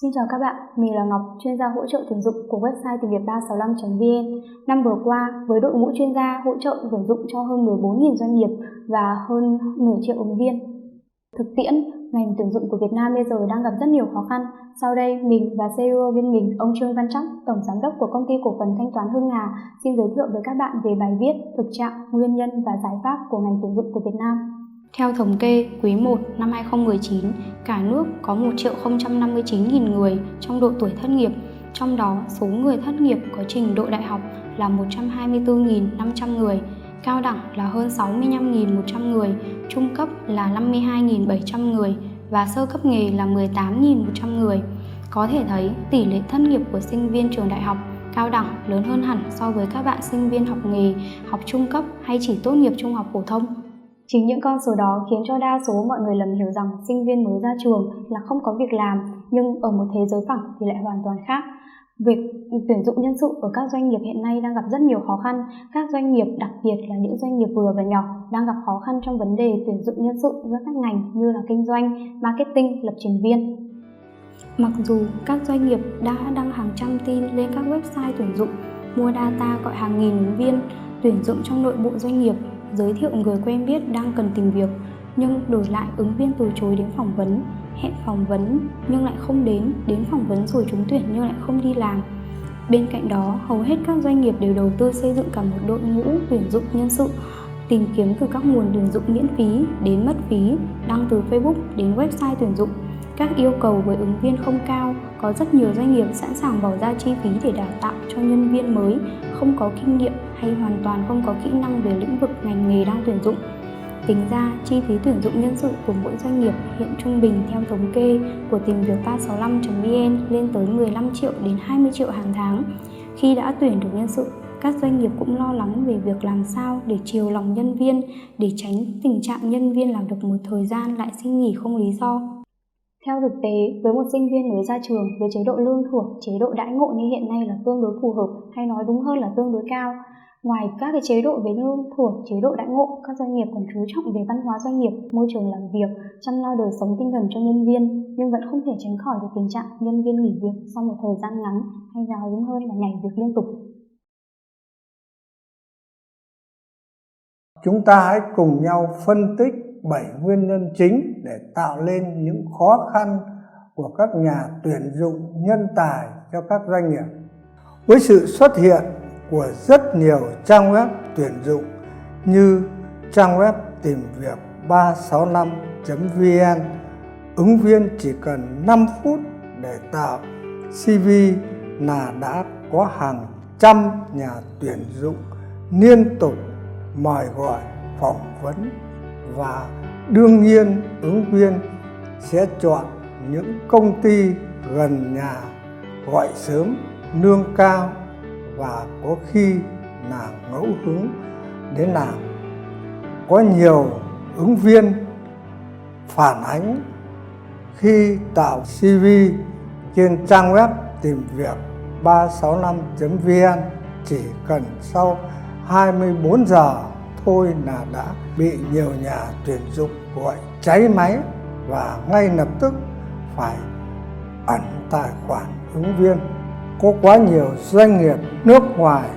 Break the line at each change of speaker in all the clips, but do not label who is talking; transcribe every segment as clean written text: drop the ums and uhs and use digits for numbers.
Xin chào các bạn, mình là Ngọc, chuyên gia hỗ trợ tuyển dụng của website tìm việc 365.vn. Năm vừa qua, với đội ngũ chuyên gia hỗ trợ tuyển dụng cho hơn 14.000 doanh nghiệp và hơn nửa triệu ứng viên. Thực tiễn, ngành tuyển dụng của Việt Nam bây giờ đang gặp rất nhiều khó khăn. Sau đây, mình và CEO bên mình, ông Trương Văn Trắc, Tổng Giám đốc của Công ty Cổ phần Thanh toán Hưng Hà, xin giới thiệu với các bạn về bài viết Thực trạng, Nguyên nhân và Giải pháp của ngành tuyển dụng của Việt Nam. Theo thống kê, quý 1 năm 2019, cả nước có 1.059.000 người trong độ tuổi thất nghiệp, trong đó số người thất nghiệp có trình độ đại học là 124.500 người, cao đẳng là hơn 65.100 người, trung cấp là 52.700 người và sơ cấp nghề là 18.100 người. Có thể thấy tỷ lệ thất nghiệp của sinh viên trường đại học, cao đẳng lớn hơn hẳn so với các bạn sinh viên học nghề, học trung cấp hay chỉ tốt nghiệp trung học phổ thông. Chính những con số đó khiến cho đa số mọi người lầm hiểu rằng sinh viên mới ra trường là không có việc làm, nhưng ở một thế giới phẳng thì lại hoàn toàn khác. Việc tuyển dụng nhân sự ở các doanh nghiệp hiện nay đang gặp rất nhiều khó khăn. Các doanh nghiệp, đặc biệt là những doanh nghiệp vừa và nhỏ, đang gặp khó khăn trong vấn đề tuyển dụng nhân sự với các ngành như là kinh doanh, marketing, lập trình viên. Mặc dù các doanh nghiệp đã đăng hàng trăm tin lên các website tuyển dụng, mua data gọi hàng nghìn ứng viên, tuyển dụng trong nội bộ doanh nghiệp, giới thiệu người quen biết đang cần tìm việc, nhưng đổi lại ứng viên từ chối đến phỏng vấn, hẹn phỏng vấn nhưng lại không đến phỏng vấn rồi trúng tuyển nhưng lại không đi làm. Bên cạnh đó, hầu hết các doanh nghiệp đều đầu tư xây dựng cả một đội ngũ tuyển dụng nhân sự, tìm kiếm từ các nguồn tuyển dụng miễn phí đến mất phí, đăng từ Facebook đến website tuyển dụng. Các yêu cầu với ứng viên không cao, có rất nhiều doanh nghiệp sẵn sàng bỏ ra chi phí để đào tạo cho nhân viên mới, không có kinh nghiệm hay hoàn toàn không có kỹ năng về lĩnh vực ngành nghề đang tuyển dụng. Tính ra, chi phí tuyển dụng nhân sự của mỗi doanh nghiệp hiện trung bình theo thống kê của tìm việc 365.vn lên tới 15 triệu đến 20 triệu hàng tháng. Khi đã tuyển được nhân sự, các doanh nghiệp cũng lo lắng về việc làm sao để chiều lòng nhân viên, để tránh tình trạng nhân viên làm được một thời gian lại xin nghỉ không lý do. Theo thực tế, với một sinh viên mới ra trường với chế độ lương thưởng, chế độ đãi ngộ như hiện nay là tương đối phù hợp, hay nói đúng hơn là tương đối cao. Ngoài các cái chế độ về lương thưởng, chế độ đãi ngộ, các doanh nghiệp còn chú trọng về văn hóa doanh nghiệp, môi trường làm việc, chăm lo đời sống tinh thần cho nhân viên, nhưng vẫn không thể tránh khỏi được tình trạng nhân viên nghỉ việc sau một thời gian ngắn, hay nói đúng hơn là nhảy việc liên tục.
Chúng ta hãy cùng nhau phân tích 7 nguyên nhân chính để tạo lên những khó khăn của các nhà tuyển dụng nhân tài cho các doanh nghiệp. Với sự xuất hiện của rất nhiều trang web tuyển dụng như trang web tìm việc 365.vn, ứng viên chỉ cần 5 phút để tạo CV là đã có hàng trăm nhà tuyển dụng liên tục mời gọi phỏng vấn, và đương nhiên ứng viên sẽ chọn những công ty gần nhà, gọi sớm, lương cao và có khi là ngẫu hứng đến làm. Có nhiều ứng viên phản ánh khi tạo CV trên trang web tìm việc 365.vn chỉ cần sau 24 giờ thôi là đã bị nhiều nhà tuyển dụng gọi cháy máy và ngay lập tức phải ẩn tài khoản ứng viên. Có quá nhiều doanh nghiệp nước ngoài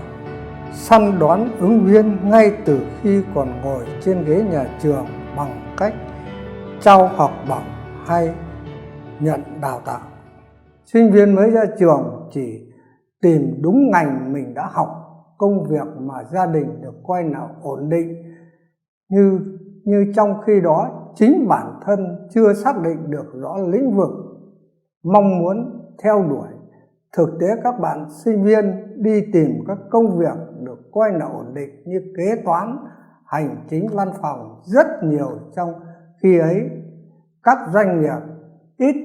săn đón ứng viên ngay từ khi còn ngồi trên ghế nhà trường bằng cách trao học bổng hay nhận đào tạo. Sinh viên mới ra trường chỉ tìm đúng ngành mình đã học, công việc mà gia đình được coi là ổn định, như trong khi đó chính bản thân chưa xác định được rõ lĩnh vực mong muốn theo đuổi. Thực tế các bạn sinh viên đi tìm các công việc được coi là ổn định như kế toán, hành chính văn phòng rất nhiều, trong khi ấy các doanh nghiệp ít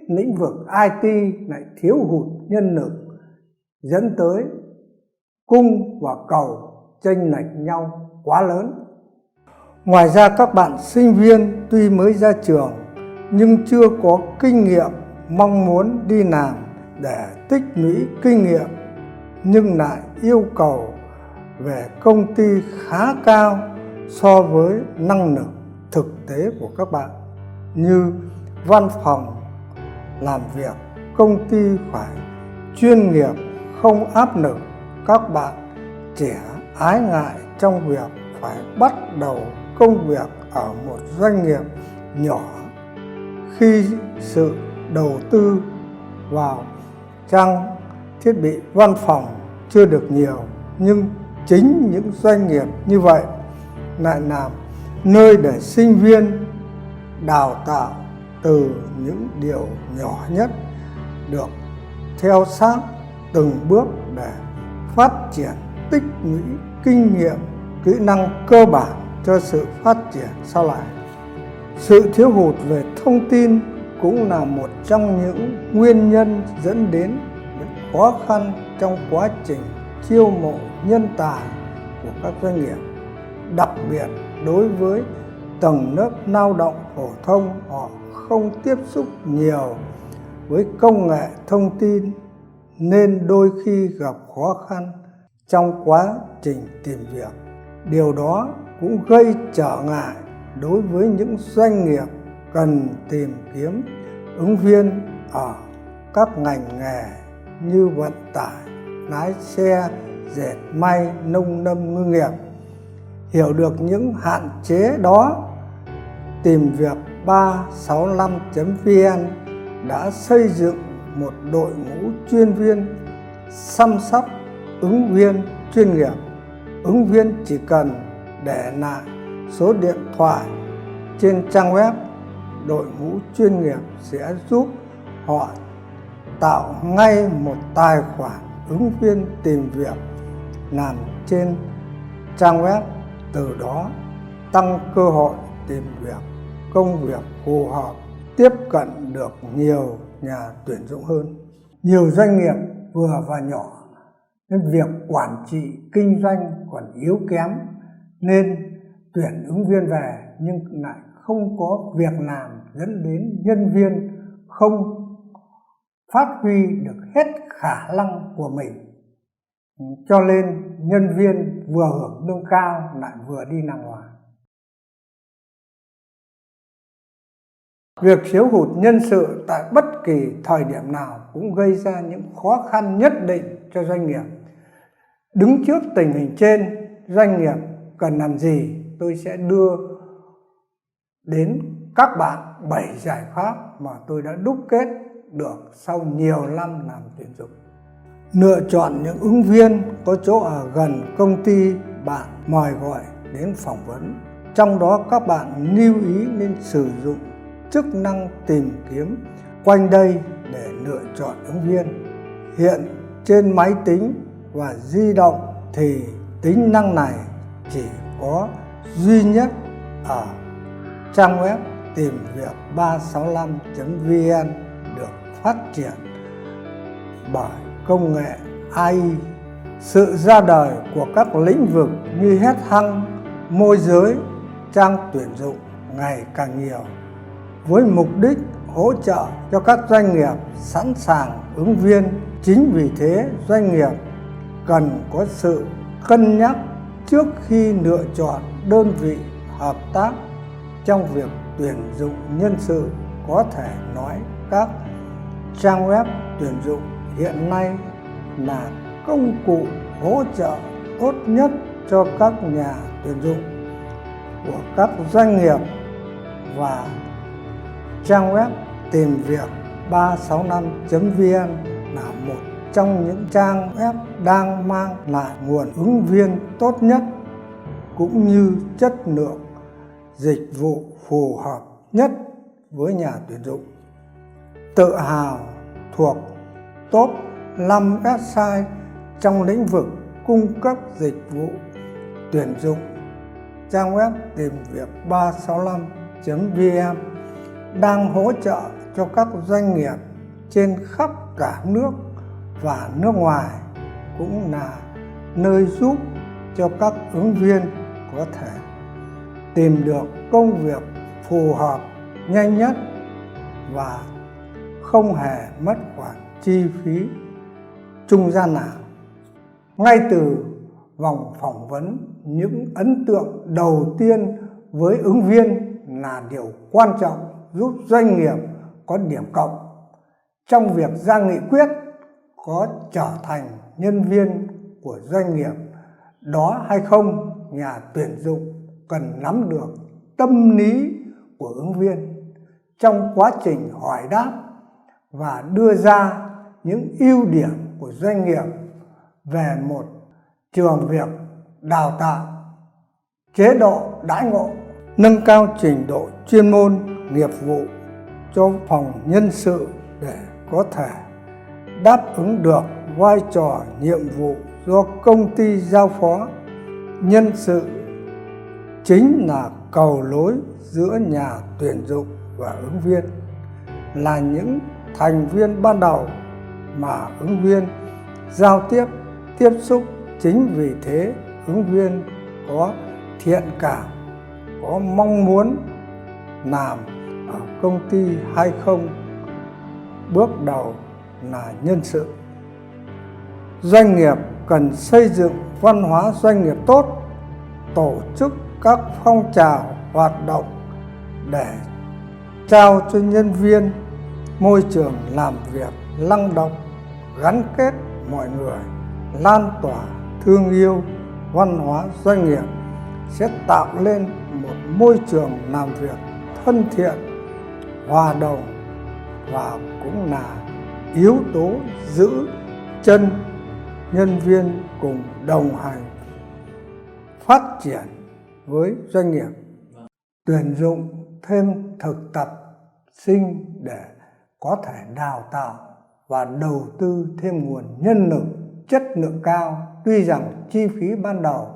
lĩnh vực IT lại thiếu hụt nhân lực, dẫn tới cung và cầu chênh lệch nhau quá lớn. Ngoài ra các bạn sinh viên tuy mới ra trường nhưng chưa có kinh nghiệm, mong muốn đi làm để tích lũy kinh nghiệm nhưng lại yêu cầu về công ty khá cao so với năng lực thực tế của các bạn, như văn phòng làm việc, công ty phải chuyên nghiệp, không áp lực. Các bạn trẻ ái ngại trong việc phải bắt đầu công việc ở một doanh nghiệp nhỏ khi sự đầu tư vào trang thiết bị văn phòng chưa được nhiều, nhưng chính những doanh nghiệp như vậy lại làm nơi để sinh viên đào tạo từ những điều nhỏ nhất, được theo sát từng bước để phát triển, tích lũy kinh nghiệm, kỹ năng cơ bản cho sự phát triển sau này. Sự thiếu hụt về thông tin cũng là một trong những nguyên nhân dẫn đến những khó khăn trong quá trình chiêu mộ nhân tài của các doanh nghiệp. Đặc biệt đối với tầng lớp lao động phổ thông, họ không tiếp xúc nhiều với công nghệ thông tin nên đôi khi gặp khó khăn trong quá trình tìm việc. Điều đó cũng gây trở ngại đối với những doanh nghiệp cần tìm kiếm ứng viên ở các ngành nghề như vận tải, lái xe, dệt may, nông lâm ngư nghiệp. Hiểu được những hạn chế đó, Tìm Việc 365.vn đã xây dựng một đội ngũ chuyên viên chăm sóc ứng viên chuyên nghiệp. Ứng viên chỉ cần để lại số điện thoại trên trang web, đội ngũ chuyên nghiệp sẽ giúp họ tạo ngay một tài khoản ứng viên tìm việc làm trên trang web, từ đó tăng cơ hội tìm việc, công việc phù hợp, tiếp cận được nhiều nhà tuyển dụng hơn. Nhiều doanh nghiệp vừa và nhỏ nên việc quản trị kinh doanh còn yếu kém, nên tuyển ứng viên về nhưng lại không có việc làm, dẫn đến nhân viên không phát huy được hết khả năng của mình. Cho nên nhân viên vừa hưởng lương cao lại vừa đi nằm ngoài. Việc thiếu hụt nhân sự tại bất kỳ thời điểm nào cũng gây ra những khó khăn nhất định cho doanh nghiệp. Đứng trước tình hình trên, doanh nghiệp cần làm gì? Tôi sẽ đưa đến các bạn 7 giải pháp mà tôi đã đúc kết được sau nhiều năm làm tuyển dụng. Lựa chọn những ứng viên có chỗ ở gần công ty bạn mời gọi đến phỏng vấn. Trong đó các bạn lưu ý nên sử dụng chức năng tìm kiếm quanh đây để lựa chọn ứng viên. Hiện trên máy tính và di động thì tính năng này chỉ có duy nhất ở trang web Tìm Việc 365.vn, được phát triển bởi công nghệ AI. Sự ra đời của các lĩnh vực như headhunt, môi giới, trang tuyển dụng ngày càng nhiều, với mục đích hỗ trợ cho các doanh nghiệp sẵn sàng ứng viên. Chính vì thế, doanh nghiệp cần có sự cân nhắc trước khi lựa chọn đơn vị hợp tác trong việc tuyển dụng nhân sự. Có thể nói các trang web tuyển dụng hiện nay là công cụ hỗ trợ tốt nhất cho các nhà tuyển dụng của các doanh nghiệp, và trang web Tìm Việc 365.vn là một trong những trang web đang mang lại nguồn ứng viên tốt nhất cũng như chất lượng dịch vụ phù hợp nhất với nhà tuyển dụng. Tự hào thuộc top 5 website trong lĩnh vực cung cấp dịch vụ tuyển dụng, trang web Tìm Việc 365.vn đang hỗ trợ cho các doanh nghiệp trên khắp cả nước và nước ngoài, cũng là nơi giúp cho các ứng viên có thể tìm được công việc phù hợp nhanh nhất và không hề mất khoản chi phí trung gian nào. Ngay từ vòng phỏng vấn, những ấn tượng đầu tiên với ứng viên là điều quan trọng giúp doanh nghiệp có điểm cộng. trong việc ra nghị quyết có trở thành nhân viên của doanh nghiệp đó hay không, nhà tuyển dụng cần nắm được tâm lý của ứng viên trong quá trình hỏi đáp và đưa ra những ưu điểm của doanh nghiệp về một trường việc đào tạo, chế độ đãi ngộ, nâng cao trình độ chuyên môn nghiệp vụ cho phòng nhân sự để có thể đáp ứng được vai trò nhiệm vụ do công ty giao phó. Nhân sự chính là cầu nối giữa nhà tuyển dụng và ứng viên, là những thành viên ban đầu mà ứng viên giao tiếp xúc. Chính vì thế ứng viên có thiện cảm, có mong muốn làm ở công ty hay không, bước đầu là nhân sự. Doanh nghiệp cần xây dựng văn hóa doanh nghiệp tốt, tổ chức các phong trào hoạt động để trao cho nhân viên môi trường làm việc năng động, gắn kết mọi người, lan tỏa thương yêu văn hóa doanh nghiệp, sẽ tạo lên một môi trường làm việc thân thiện, hòa đồng và cũng là yếu tố giữ chân nhân viên cùng đồng hành phát triển với doanh nghiệp. Tuyển dụng thêm thực tập sinh để có thể đào tạo và đầu tư thêm nguồn nhân lực chất lượng cao. Tuy rằng chi phí ban đầu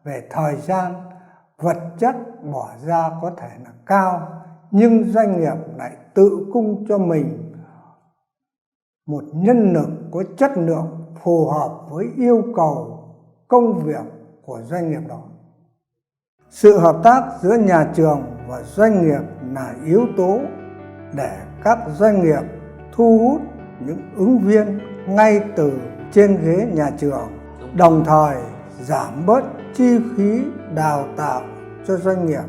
về thời gian, vật chất bỏ ra có thể là cao, nhưng doanh nghiệp lại tự cung cho mình một nhân lực có chất lượng phù hợp với yêu cầu công việc của doanh nghiệp đó. Sự hợp tác giữa nhà trường và doanh nghiệp là yếu tố để các doanh nghiệp thu hút những ứng viên ngay từ trên ghế nhà trường, đồng thời giảm bớt chi phí đào tạo cho doanh nghiệp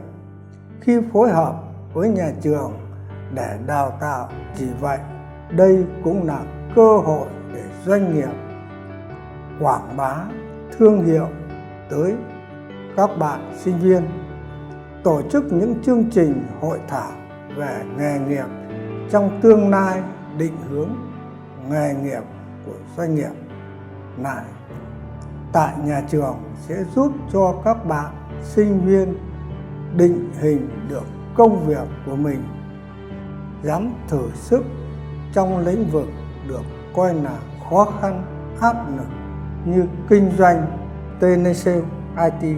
khi phối hợp với nhà trường để đào tạo. Chỉ vậy, đây cũng là cơ hội để doanh nghiệp quảng bá thương hiệu tới các bạn sinh viên, tổ chức những chương trình hội thảo về nghề nghiệp trong tương lai, định hướng nghề nghiệp của doanh nghiệp này tại nhà trường sẽ giúp cho các bạn sinh viên định hình được công việc của mình, dám thử sức trong lĩnh vực được coi là khó khăn, áp lực như kinh doanh, TNC, IT.